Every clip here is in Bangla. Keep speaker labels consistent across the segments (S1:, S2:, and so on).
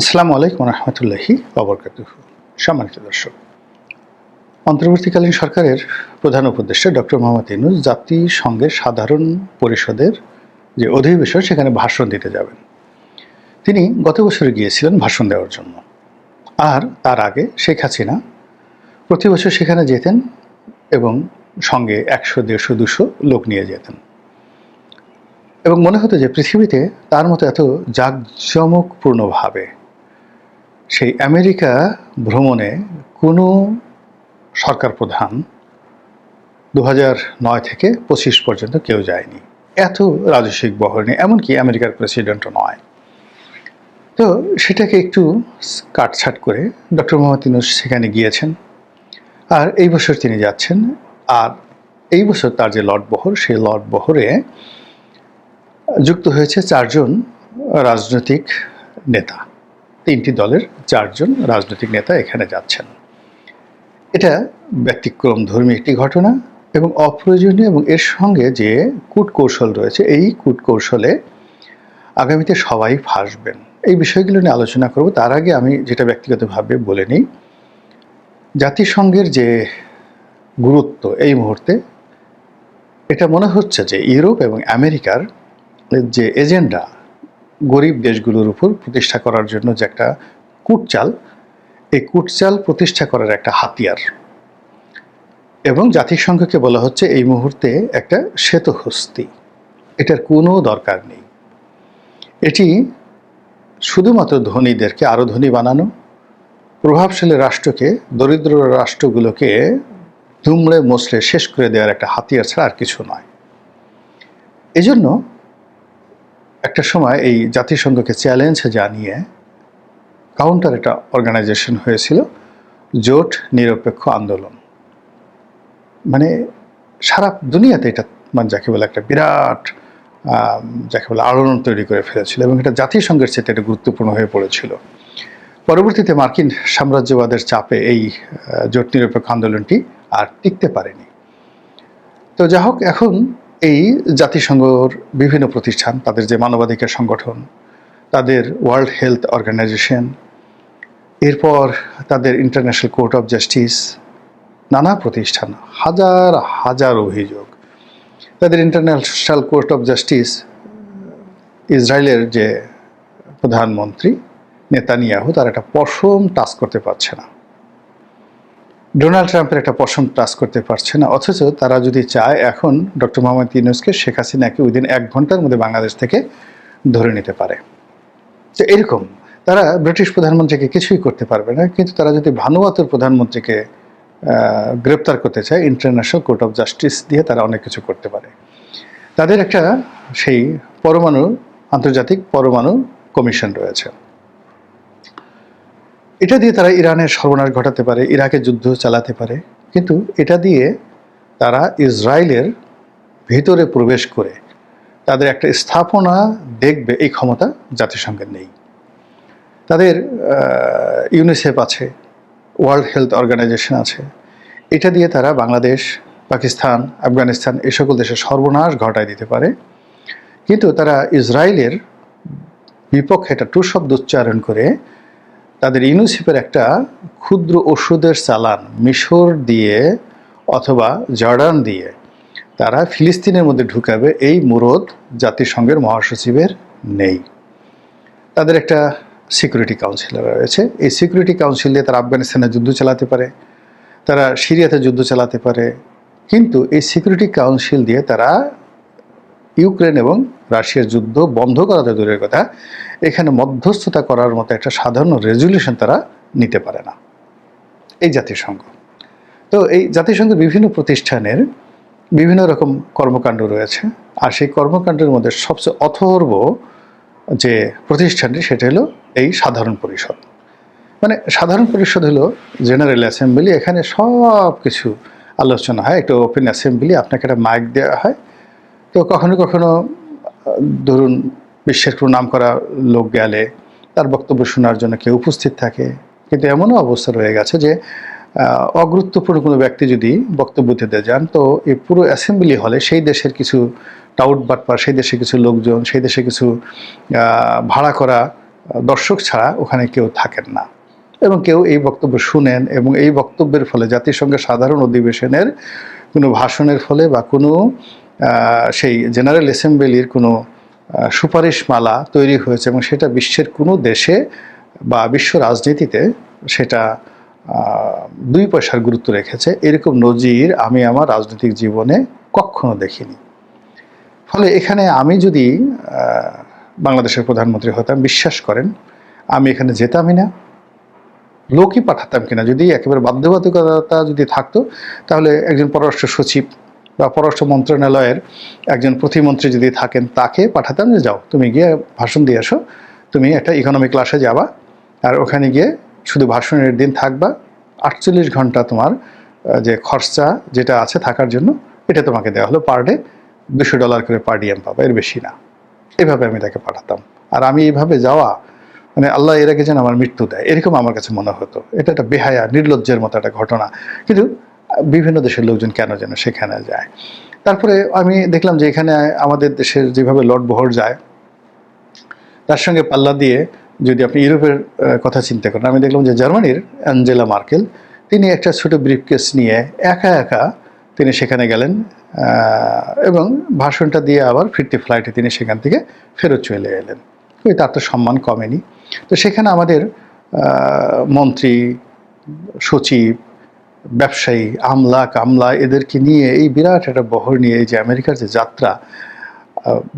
S1: আসসালামু আলাইকুম রহমতুল্লাহি ওয়া বারাকাতুহু। সম্মানিত দর্শক, অন্তর্বর্তীকালীন সরকারের প্রধান উপদেষ্টা ডক্টর মোহাম্মদ ইউনূস জাতিসংঘের সাধারণ পরিষদের যে অধিবেশন সেখানে ভাষণ দিতে যাবেন। তিনি গত বছরে গিয়েছিলেন ভাষণ দেওয়ার জন্য, আর তার আগে শেখ হাসিনা প্রতি বছর সেখানে যেতেন এবং সঙ্গে ১০০, ১৫০, ২০০ লোক নিয়ে যেতেন এবং মনে হতো যে পৃথিবীতে তার মতো এত জাঁকজমকপূর্ণভাবে সেই আমেরিকা ভ্রমণে কোনো সরকার প্রধান ২০০৯ থেকে ২৫ পর্যন্ত কেউ যায়নি। এত রাজস্বিক বহর নেই, এমনকি আমেরিকার প্রেসিডেন্টও নয়। তো সেটাকে একটু কাটছাট করে ডক্টর মোহাম্মদ ইউনূস সেখানে গিয়েছেন, আর এই বছর তিনি যাচ্ছেন। আর এই বছর তার যে লটবহর, সেই লটবহরে যুক্ত হয়েছে ৪ জন রাজনৈতিক নেতা। ৩টি দলের ৪ জন রাজনৈতিক নেতা এখানে যাচ্ছেন। এটা ব্যতিক্রমধর্মী একটি ঘটনা এবং অপ্রয়োজনীয়, এবং এর সঙ্গে যে কূটকৌশল রয়েছে, এই কূটকৌশলে আগামীতে সবাই ফাঁসবেন। এই বিষয়গুলো নিয়ে আলোচনা করব। তার আগে আমি যেটা ব্যক্তিগতভাবে বলে নিই, জাতিসংঘের যে গুরুত্ব এই মুহূর্তে, এটা মনে হচ্ছে যে ইউরোপ এবং আমেরিকার যে এজেন্ডা গরিব দেশগুলোর উপর প্রতিষ্ঠা করার জন্য যে একটা কূটচাল, এই কূটচাল প্রতিষ্ঠা করার একটা হাতিয়ার। এবং জাতিসংঘকে বলা হচ্ছে এই মুহূর্তে একটা শ্বেতহস্তি, এটার কোনো দরকার নেই। এটি শুধুমাত্র ধনীদেরকে আরও ধনী বানানো, প্রভাবশালী রাষ্ট্রকে দরিদ্র রাষ্ট্রগুলোকে দুমড়ে মুচড়ে শেষ করে দেওয়ার একটা হাতিয়ার ছাড়া আর কিছু নয়। এজন্য একটা সময় এই জাতিসংঘকে চ্যালেঞ্জ জানিয়ে কাউন্টার একটা অর্গানাইজেশন হয়েছিল, জোট নিরপেক্ষ আন্দোলন। মানে সারা দুনিয়াতে এটা যাকে বলে একটা বিরাট যাকে বলে আলোড়ন তৈরি করে ফেলেছিল, এবং এটা জাতিসংঘের চেয়ে এটা গুরুত্বপূর্ণ হয়ে পড়েছিল। পরবর্তীতে মার্কিন সাম্রাজ্যবাদের চাপে এই জোট নিরপেক্ষ আন্দোলনটি আর টিকতে পারেনি। তো যা হোক, এখন এই জাতিসংঘর বিভিন্ন প্রতিষ্ঠান, তাদের যে মানবাধিকার সংগঠন, তাদের ওয়ার্ল্ড হেলথ অর্গানাইজেশন, এরপর তাদের ইন্টারন্যাশনাল কোর্ট অফ জাস্টিস, নানা প্রতিষ্ঠান, হাজার হাজার অভিযোগ। তাদের ইন্টারন্যাশনাল কোর্ট অফ জাস্টিস, ইসরায়েলের যে প্রধানমন্ত্রী নেতানিয়াহু, তার একটা পশম টাচ করতে পারছে না। ডোনাল্ড ট্রাম্পের একটা পশম টাচ করতে পারছে না। অথচ তারা যদি চায়, এখন ডক্টর মোহাম্মদ ইউনূসকে, শেখ হাসিনাকে উইদিন ১ ঘন্টার মধ্যে বাংলাদেশ থেকে ধরে নিতে পারে। তো এরকম তারা ব্রিটিশ প্রধানমন্ত্রীকে কিছুই করতে পারবে না, কিন্তু তারা যদি ভানুয়াতুর প্রধানমন্ত্রীকে গ্রেপ্তার করতে চায়, ইন্টারন্যাশনাল কোর্ট অফ জাস্টিস দিয়ে তারা অনেক কিছু করতে পারে। তাদের একটা সেই আন্তর্জাতিক পরমাণু কমিশন রয়েছে। এটা দিয়ে তারা ইরানের সর্বনাশ ঘটাতে পারে, ইরাকে যুদ্ধ চালাতে পারে, কিন্তু এটা দিয়ে তারা ইসরায়েলের ভিতরে প্রবেশ করে তাদের একটা স্থাপনা দেখবে, এই ক্ষমতা জাতিসংঘের নেই। তাদের ইউনিসেফ আছে, ওয়ার্ল্ড হেলথ অর্গানাইজেশন আছে, এটা দিয়ে তারা বাংলাদেশ, পাকিস্তান, আফগানিস্তান এই সকল দেশের সর্বনাশ ঘটায় দিতে পারে। কিন্তু তারা ইসরায়েলের বিপক্ষে একটা টু শব্দ উচ্চারণ করে তাদের ইউনিসেফের একটা ক্ষুদ্র ওষুধের চালান মিশর দিয়ে অথবা জর্ডান দিয়ে তারা ফিলিস্তিনের মধ্যে ঢুকাবে, এই মুরদ জাতিসংঘের মহাসচিবের নেই। তাদের একটা সিকিউরিটি কাউন্সিল রয়েছে, এই সিকিউরিটি কাউন্সিল দিয়ে তারা আফগানিস্তানে যুদ্ধ চালাতে পারে, তারা সিরিয়াতে যুদ্ধ চালাতে পারে, কিন্তু এই সিকিউরিটি কাউন্সিল দিয়ে তারা ইউক্রেন এবং রাশিয়ার যুদ্ধ বন্ধ করা তো দূরের কথা, এখানে মধ্যস্থতা করার মতো একটা সাধারণ রেজলিউশন তারা নিতে পারে না, এই জাতিসংঘ। তো এই জাতিসংঘের বিভিন্ন প্রতিষ্ঠানের বিভিন্ন রকম কর্মকাণ্ড রয়েছে, আর সেই কর্মকাণ্ডের মধ্যে সবচেয়ে অথর্ব যে প্রতিষ্ঠানটি, সেটা হলো এই সাধারণ পরিষদ। মানে সাধারণ পরিষদ হলো জেনারেল অ্যাসেম্বলি, এখানে সব কিছু আলোচনা হয়, একটা ওপেন অ্যাসেম্বলি, আপনাকে একটা মাইক দেওয়া হয়। তো কখনো কখনো ধরুন বিশ্বের কোনো নাম করা লোক গেলে তার বক্তব্য শোনার জন্য কেউ উপস্থিত থাকে, কিন্তু এমনও অবস্থা রয়ে গেছে যে অগুরুত্বপূর্ণ কোনো ব্যক্তি যদি বক্তব্য দিতে যান, তো এই পুরো অ্যাসেম্বলি হলে সেই দেশের কিছু টাউট বাটপার, সেই দেশে কিছু লোকজন, সেই দেশে কিছু ভাড়া করা দর্শক ছাড়া ওখানে কেউ থাকেন না, এবং কেউ এই বক্তব্য শুনেন, এবং এই বক্তব্যের ফলে জাতিসংঘের সাধারণ অধিবেশনের কোনো ভাষণের ফলে বা কোনো সেই জেনারেল অ্যাসেম্বলির কোনো সুপারিশমালা তৈরি হয়েছে, এবং সেটা বিশ্বের কোনো দেশে বা বিশ্ব রাজনীতিতে সেটা 2 পয়সার গুরুত্ব রেখেছে, এরকম নজির আমি আমার রাজনৈতিক জীবনে কখনো দেখিনি। ফলে এখানে আমি যদি বাংলাদেশের প্রধানমন্ত্রী হতাম, বিশ্বাস করেন আমি এখানে যেতামই না, লোকই পাঠাতাম কিনা। যদি একেবারে বাধ্যবাধকতা যদি থাকতো, তাহলে একজন পররাষ্ট্র সচিব বা পররাষ্ট্র মন্ত্রণালয়ের একজন প্রতিমন্ত্রী যদি থাকেন, তাকে পাঠাতাম যে যাও তুমি গিয়ে ভাষণ দিয়ে আসো, তুমি একটা ইকোনমি ক্লাসে যাবা, আর ওখানে গিয়ে শুধু ভাষণের দিন থাকবা, 48 ঘন্টা তোমার যে খরচা যেটা আছে থাকার জন্য, এটা তোমাকে দেওয়া হলো পার ডে $200 করে পার ডিএম পাবা, এর বেশি না। এভাবে আমি তাকে পাঠাতাম। আর আমি এইভাবে যাওয়া মানে আল্লাহ এর আগে যেন আমার মৃত্যু দেয়, এরকম আমার কাছে মনে হতো। এটা একটা বেহায়া নির্লজ্জের মতো একটা ঘটনা, কিন্তু বিভিন্ন দেশের লোকজন কেন যেন সেখানে যায়। তারপরে আমি দেখলাম যে এখানে আমাদের দেশের যেভাবে লটবহর যায়, তার সঙ্গে পাল্লা দিয়ে যদি আপনি ইউরোপের কথা চিন্তা করেন, আমি দেখলাম যে জার্মানির অ্যাঞ্জেলা মার্কেল, তিনি একটা ছোট ব্রিফকেস নিয়ে একা একা তিনি সেখানে গেলেন, এবং ভাষণটা দিয়ে আবার ফিরতি ফ্লাইটে তিনি সেখান থেকে ফেরত চলে এলেন। তার তো সম্মান কমেনি। তো সেখানে আমাদের মন্ত্রী, সচিব, ব্যবসায়ী, আমলা কামলা এদেরকে নিয়ে এই বিরাট একটা বহর নিয়ে এই যে আমেরিকার যে যাত্রা,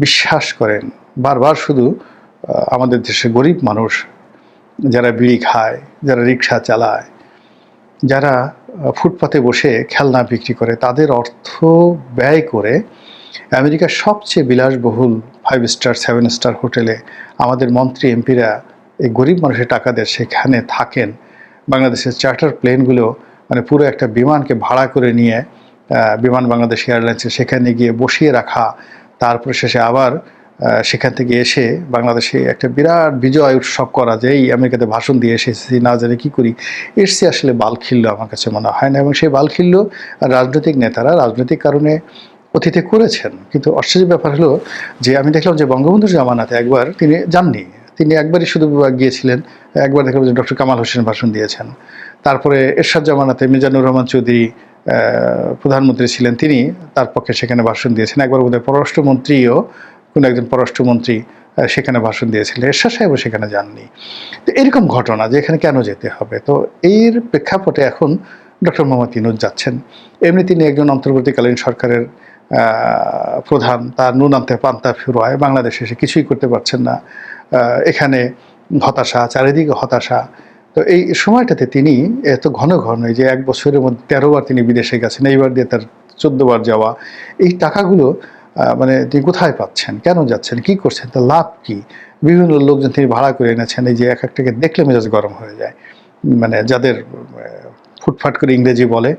S1: বিশ্বাস করেন বারবার শুধু আমাদের দেশে গরিব মানুষ যারা বিড়ি খায়, যারা রিক্সা চালায়, যারা ফুটপাতে বসে খেলনা বিক্রি করে, তাদের অর্থ ব্যয় করে আমেরিকার সবচেয়ে বিলাসবহুল 5 স্টার 7 স্টার হোটেলে আমাদের মন্ত্রী এমপিরা এই গরিব মানুষের টাকা দিয়ে সেখানে থাকেন। বাংলাদেশের চার্টার প্লেনগুলো মানে পুরো একটা বিমানকে ভাড়া করে নিয়ে বিমান বাংলাদেশ এয়ারলাইন্সে সেখানে গিয়ে বসিয়ে রাখা, তারপরে শেষে আবার সেখান থেকে এসে বাংলাদেশে একটা বিরাট বিজয় উৎসব করা, যে এই আমেরিকাতে ভাষণ দিয়ে এসেছি না জানি কী করি, এর চেয়ে আসলে বালখিল্য আমার কাছে মনে হয় না। এবং সেই বালখিল্য রাজনৈতিক নেতারা রাজনৈতিক কারণে অতীতে করেছেন। কিন্তু আশ্চর্য ব্যাপার হলো যে আমি দেখলাম যে বঙ্গবন্ধুর জামানাতে একবার তিনি যাননি, তিনি একবারই শুধু গিয়েছিলেন। একবার দেখলাম যে ডক্টর কামাল হোসেন ভাষণ দিয়েছেন। তারপরে এরশাদ জামানাতে মিজানুর রহমান চৌধুরী প্রধানমন্ত্রী ছিলেন, তিনি তার পক্ষে সেখানে ভাষণ দিয়েছেন। একবার বোধহয় পররাষ্ট্রমন্ত্রীও, কোনো একজন পররাষ্ট্রমন্ত্রী সেখানে ভাষণ দিয়েছিলেন, এরশাদ সাহেবও সেখানে যাননি। তো এরকম ঘটনা যে এখানে কেন যেতে হবে। তো এর প্রেক্ষাপটে এখন ডক্টর মোহাম্মদ ইউনূস যাচ্ছেন। এমনি তিনি একজন অন্তর্বর্তীকালীন সরকারের প্রধান, তার নুন আনতে পান্তা ফিরোয়, বাংলাদেশে এসে কিছুই করতে পারছেন না। এখানে হতাশা, চারিদিকে হতাশা। তো এই সময়টাতে তিনি এত ঘন ঘন, এই যে 1 বছরের মধ্যে 13 বার তিনি বিদেশে গেছেন, এইবার দিয়ে তার 14 বার যাওয়া, এই টাকাগুলো মানে তিনি কোথায় পাচ্ছেন, কেন যাচ্ছেন, কি করছেন, তার লাভ কি? বিভিন্ন লোকজন তিনি ভাড়া করে এনেছেন, এই যে এক একটাকে দেখলে মেজাজ গরম হয়ে যায়, মানে যাদের ফুটফাট করে ইংরেজি বলে।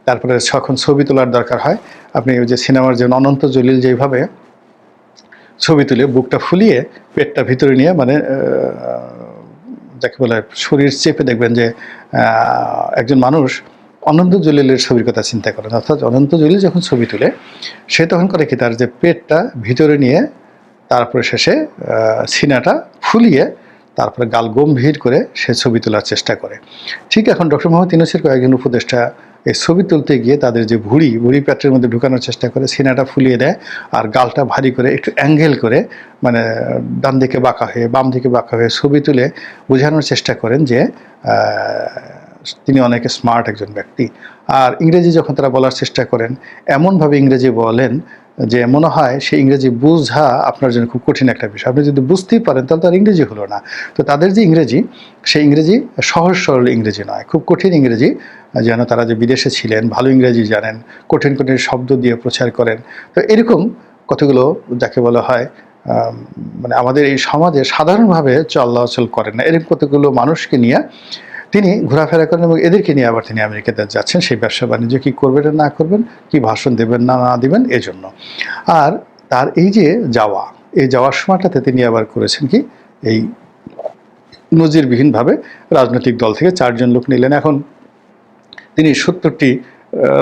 S1: তারপরে যখন ছবি তোলার দরকার হয়, আপনি ওই যে সিনেমার যে অনন্ত জলিল যেভাবে ছবি তুলে বুকটা ফুলিয়ে পেটটা ভিতরে নিয়ে, মানে যাকে বলে শরীর চেপে, দেখবেন যে একজন মানুষ অনন্ত জলিলের ছবির কথা চিন্তা করেন, অর্থাৎ অনন্ত জলিল যখন ছবি তুলে, সে তখন করে কি, তার যে পেটটা ভিতরে নিয়ে তারপরে শেষে সিনাটা ফুলিয়ে তারপরে গাল গম্ভীর করে সে ছবি তোলার চেষ্টা করে। ঠিক এখন ডক্টর মোহাম্মদ ইউনূসের কয়েকজন উপদেষ্টা এই ছবি তুলতে গিয়ে তাদের যে ভুড়ি পেটের মধ্যে ঢুকানোর চেষ্টা করে, সিনাটা ফুলিয়ে দেয় আর গালটা ভারী করে একটু অ্যাঙ্গেল করে, মানে ডান দিকে বাঁকা হয়ে বাম দিকে বাঁকা হয়ে ছবি তুলে বোঝানোর চেষ্টা করেন যে তিনি অনেক স্মার্ট একজন ব্যক্তি। আর ইংরেজি যখন তারা বলার চেষ্টা করেন, এমনভাবে ইংরেজি বলেন যে মনে হয় সেই ইংরেজি বোঝা আপনার জন্য খুব কঠিন একটা বিষয়। আপনি যদি বুঝতেই পারেন তাহলে তার ইংরেজি হলো না। তো তাদের যে ইংরেজি, সেই ইংরেজি সহজ সরল ইংরেজি নয়, খুব কঠিন ইংরেজি। যেন তারা যে বিদেশে ছিলেন, ভালো ইংরেজি জানেন, কঠিন কঠিন শব্দ দিয়ে প্রচার করেন। তো এরকম কতগুলো যাকে বলা হয় মানে আমাদের এই সমাজে সাধারণভাবে চলাচল করেন না, এরকম কতগুলো মানুষকে নিয়ে তিনি ঘোরাফেরা করেন, এবং এদেরকে নিয়ে আবার তিনি আমেরিকাতে যাচ্ছেন সেই ব্যবসা বাণিজ্য কী করবেন না করবেন, কি ভাষণ দেবেন না দেবেন এজন্য। আর তার এই যে যাওয়ার সময়টাতে তিনি আবার করেছেন কি, এই নজিরবিহীনভাবে রাজনৈতিক দল থেকে 4 জন লোক নিলেন। এখন তিনি 70টি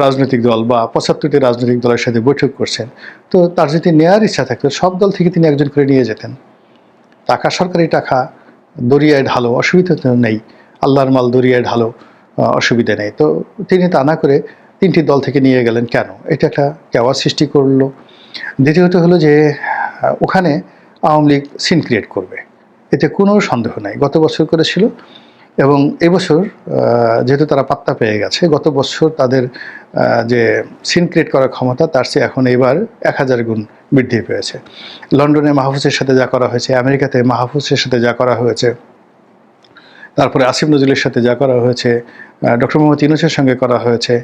S1: রাজনৈতিক দল বা 75টি রাজনৈতিক দলের সাথে বৈঠক করছেন। তো তার যদি নেওয়ার ইচ্ছা থাকতো, সব দল থেকে তিনি একজন করে নিয়ে যেতেন। টাকা সরকারি টাকা, দরিয়ায় ঢালো, অসুবিধা তো নেই, আল্লাহর মাল দরিয়ায় ঢালো, অসুবিধা নেই। তো তিনি তা না করে 3টি দল থেকে নিয়ে গেলেন কেন? এটা একটা কেওয়াস সৃষ্টি করলো। দ্বিতীয়ত হলো যে ওখানে আওয়ামী লীগ সিন ক্রিয়েট করবে, এতে কোনো সন্দেহ নাই। গত বছর করেছিল এবং এবছর যেহেতু তারা পাত্তা পেয়ে গেছে, গত বছর তাদের যে সিন ক্রিয়েট করার ক্ষমতা তার চেয়ে এখন এবার 1000 গুণ বৃদ্ধি পেয়েছে। লন্ডনে মাহফুজের সাথে যা করা হয়েছে, আমেরিকাতে মাহফুজের সাথে যা করা হয়েছে, তারপরে আসিফ নজরুলের সাথে যা করা হয়েছে, ডক্টর মোহাম্মদ ইউনূসের সঙ্গে করা হয়েছে,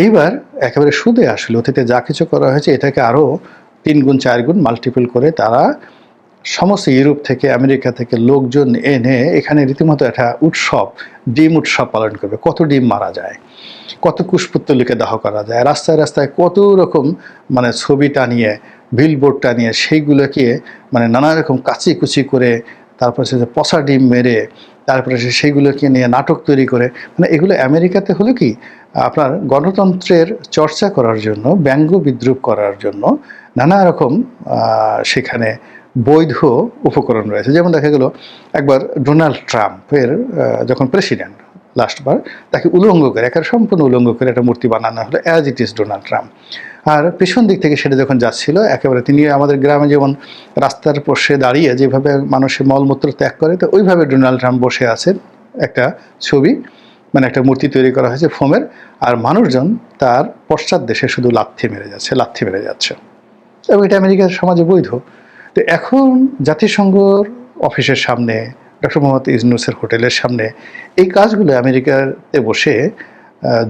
S1: এইবার একেবারে সুদে আসলে অতীতে যা কিছু করা হয়েছে এটাকে আরও 3 গুণ 4 গুণ মাল্টিপল করে তারা সমস্ত ইউরোপ থেকে, আমেরিকা থেকে লোকজন এনে এখানে রীতিমতো একটা উৎসব, ডিম উৎসব পালন করবে। কত ডিম মারা যায়, কত কুশপুত্তলিকে দাহ করা যায়, রাস্তায় রাস্তায় কত রকম মানে ছবি টানিয়ে, বিলবোর্ড টানিয়ে সেইগুলোকে মানে নানা রকম কাচিকুচি করে, তারপরে সে পচা ডিম মেরে, তারপরে সেইগুলোকে নিয়ে নাটক তৈরি করে, মানে এগুলো আমেরিকাতে হলো কি আপনার গণতন্ত্রের চর্চা করার জন্য, ব্যঙ্গ বিদ্রুপ করার জন্য নানা রকম সেখানে বৈধ উপকরণ রয়েছে। যেমন দেখা গেল একবার ডোনাল্ড ট্রাম্পের যখন প্রেসিডেন্ট লাস্টবার, তাকে উলঙ্গ করে, একেবারে সম্পূর্ণ উলঙ্গ করে একটা মূর্তি বানানো হলো as it is Donald Trump. আর পেছন দিক থেকে সেটা যখন যাচ্ছিল, একেবারে তিনি আমাদের গ্রামে যেমন রাস্তার পাশে দাঁড়িয়ে যেভাবে মানুষের মলমূত্র ত্যাগ করে, তো ওইভাবে ডোনাল্ড ট্রাম্প বসে আছেন, একটা ছবি মানে একটা মূর্তি তৈরি করা হয়েছে ফোমের, আর মানুষজন তার পশ্চাৎ দেশে শুধু লাথি মেরে যাচ্ছে এবং এটা আমেরিকার সমাজে বৈধ। তো এখন জাতিসংঘর অফিসের সামনে, ডক্টর মোহাম্মদ ইউনূসের হোটেলের সামনে এই কাজগুলো আমেরিকাতে বসে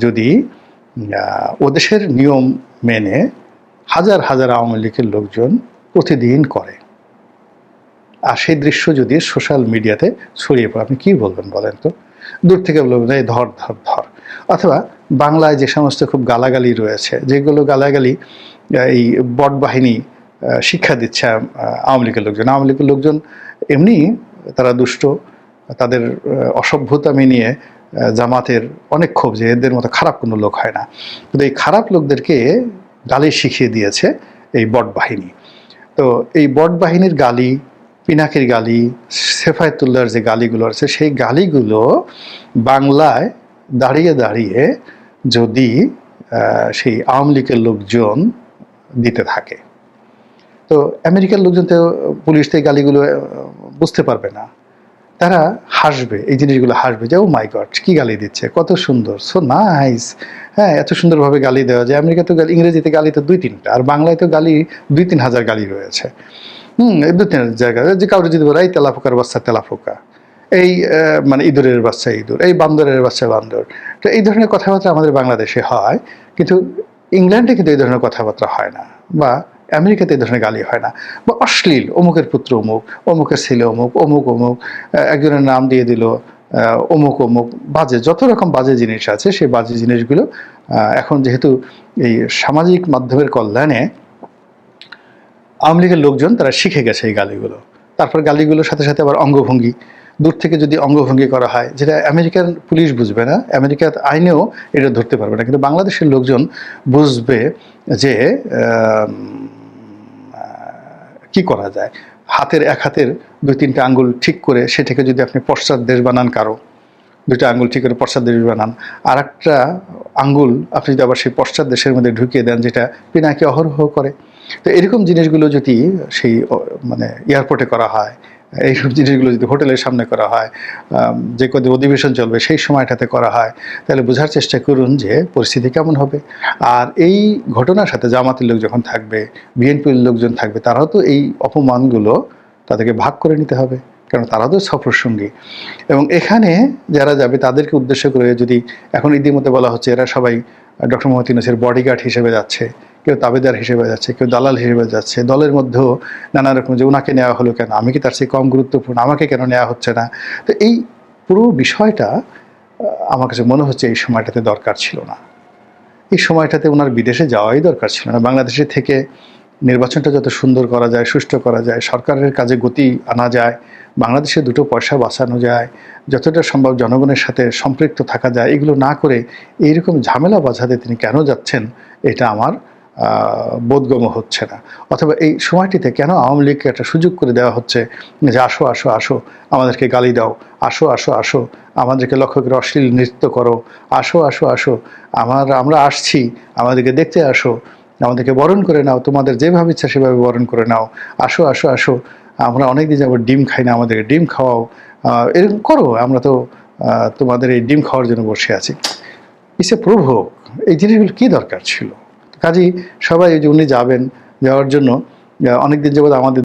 S1: যদি ও দেশের নিয়ম মেনে হাজার হাজার আওয়ামী লীগের লোকজন প্রতিদিন করে, আর সেই দৃশ্য যদি সোশ্যাল মিডিয়াতে ছড়িয়ে পড়ে, আপনি কী বলবেন বলেন তো? দূর থেকে বলবেন এই ধর ধর ধর। অথবা বাংলায় যে সমস্ত খুব গালাগালি রয়েছে, যেগুলো গালাগালি এই বট বাহিনী শিক্ষা দিচ্ছে আওয়ামী লীগের লোকজন এমনি তারা দুষ্ট, তাদের অসভ্যতামি নিয়ে জামাতের অনেক ক্ষোভ যে এদের মতো খারাপ কোনো লোক হয় না, কিন্তু এই খারাপ লোকদেরকে গালি শিখিয়ে দিয়েছে এই বট বাহিনী। তো এই বট বাহিনীর গালি, পিনাকির গালি, সেফায়েতুল্লাহর যে গালিগুলো আছে, সেই গালিগুলো বাংলায় দাঁড়িয়ে দাঁড়িয়ে যদি সেই আওয়ামী লীগের লোকজন দিতে থাকে, তো আমেরিকার লোকজন তো পুলিশ থেকে গালিগুলো বুঝতে পারবে না, তারা হাসবে, এই জিনিসগুলো হাসবে যে ও মাই গড কি গালি দিচ্ছে, কত সুন্দর, সো নাইস। হ্যাঁ, এত সুন্দরভাবে গালি দেওয়া যায়। আমেরিকাতে গালি, ইংরেজিতে গালি তো 2-3টা, আর বাংলায় তো গালি 2-3 হাজার গালি রয়েছে। এই 2-3 জায়গায় যে কাউকে যদি বলে এই তেলাপোকার বাচ্চা তেলাপোকা, এই মানে ইঁদুরের বাচ্চা ইঁদুর, এই বান্দরের বাচ্চা বান্দর, তো এই ধরনের কথাবার্তা আমাদের বাংলাদেশে হয়, কিন্তু ইংল্যান্ডে কিন্তু এই ধরনের কথাবার্তা হয় না, বা আমেরিকাতে এই ধরনের গালি হয় না। বা অশ্লীল, অমুকের পুত্র অমুক, অমুকের ছেলে অমুক, অমুক অমুক, একজনের নাম দিয়ে দিল অমুক অমুক, বাজে যত রকম বাজে জিনিস আছে, সেই বাজে জিনিসগুলো এখন যেহেতু এই সামাজিক মাধ্যমের কল্যাণে আওয়ামী লীগের লোকজন তারা শিখে গেছে এই গালিগুলো। তারপর গালিগুলোর সাথে সাথে আবার অঙ্গভঙ্গি, দূর থেকে যদি অঙ্গভঙ্গি করা হয়, যেটা আমেরিকান পুলিশ বুঝবে না, আমেরিকার আইনেও এটা ধরতে পারবে না, কিন্তু বাংলাদেশের লোকজন বুঝবে যে কি করা যায়। এক হাতের 2-3টা আঙ্গুল ঠিক করে সেটাকে যদি আপনি পশ্চাৎ দেশ বানান, কারো 2টা আঙ্গুল ঠিক করে পশ্চাৎ দেশ বানান, আর একটা আঙ্গুল আপনি যদি আবার সেই পশ্চাৎ দেশের মধ্যে ঢুকিয়ে দেন, যেটা পিনাকি অহরহ করে। তো এরকম জিনিসগুলো যদি সেই মানে এয়ারপোর্টে করা হয়, এইসব জিনিসগুলো যদি হোটেলের সামনে করা হয়, যে কদিন অধিবেশন চলবে সেই সময়টাতে করা হয়, তাহলে বোঝার চেষ্টা করুন যে পরিস্থিতি কেমন হবে। আর এই ঘটনার সাথে জামাতের লোক যখন থাকবে, বিএনপির লোকজন থাকবে, তারাও তো এই অপমানগুলো তাদেরকে ভাগ করে নিতে হবে, কারণ তারা তো সফরসঙ্গী। এবং এখানে যারা যাবে তাদেরকে উদ্দেশ্য করে যদি এখন ইতিমধ্যে বলা হচ্ছে এরা সবাই ডক্টর মোহাম্মদ ইউনূসের বডিগার্ড হিসেবে যাচ্ছে, কেউ তাবেদার হিসেবে যাচ্ছে, কেউ দালাল হিসেবে যাচ্ছে, দলের মধ্যেও নানা রকম যে ওনাকে নেওয়া হলো কেন, আমি কি তার চেয়ে কম গুরুত্বপূর্ণ, আমাকে কেন নেওয়া হচ্ছে না। তো এই পুরো বিষয়টা আমার কাছে মনে হচ্ছে এই সময়টাতে দরকার ছিল না, এই সময়টাতে ওনার বিদেশে যাওয়াই দরকার ছিল না। বাংলাদেশে থেকে নির্বাচনটা যত সুন্দর করা যায়, সুষ্ঠু করা যায়, সরকারের কাজে গতি আনা যায়, বাংলাদেশে 2টো পয়সা বাঁচানো যায়, যতটা সম্ভব জনগণের সাথে সম্পৃক্ত থাকা যায়, এগুলো না করে এইরকম ঝামেলা বাঁধাতে তিনি কেন যাচ্ছেন, এটা আমার বোধগম্য হচ্ছে না। অথবা এই সময়টিতে কেন আওয়ামী লীগকে একটা সুযোগ করে দেওয়া হচ্ছে যে আসো আসো আসো আমাদেরকে গালি দাও, আসো আসো আসো আমাদেরকে লক্ষ্য করে অশ্লীল নৃত্য করো, আসো আসো আসো আমরা আসছি, আমাদেরকে দেখতে আসো, আমাদেরকে বরণ করে নাও, তোমাদের যেভাবে ইচ্ছা সেভাবে বরণ করে নাও, আসো আসো আসো আমরা অনেকদিন যাবত ডিম খাই না, আমাদেরকে ডিম খাওয়াও, এরকম করো, আমরা তো তোমাদের এই ডিম খাওয়ার জন্য বসে আছি। It's a provoke. এই জিনিসগুলো কী দরকার ছিল? কাজেই সবাই এই যে উনি যাবেন, যাওয়ার জন্য অনেকদিন যাবত আমাদের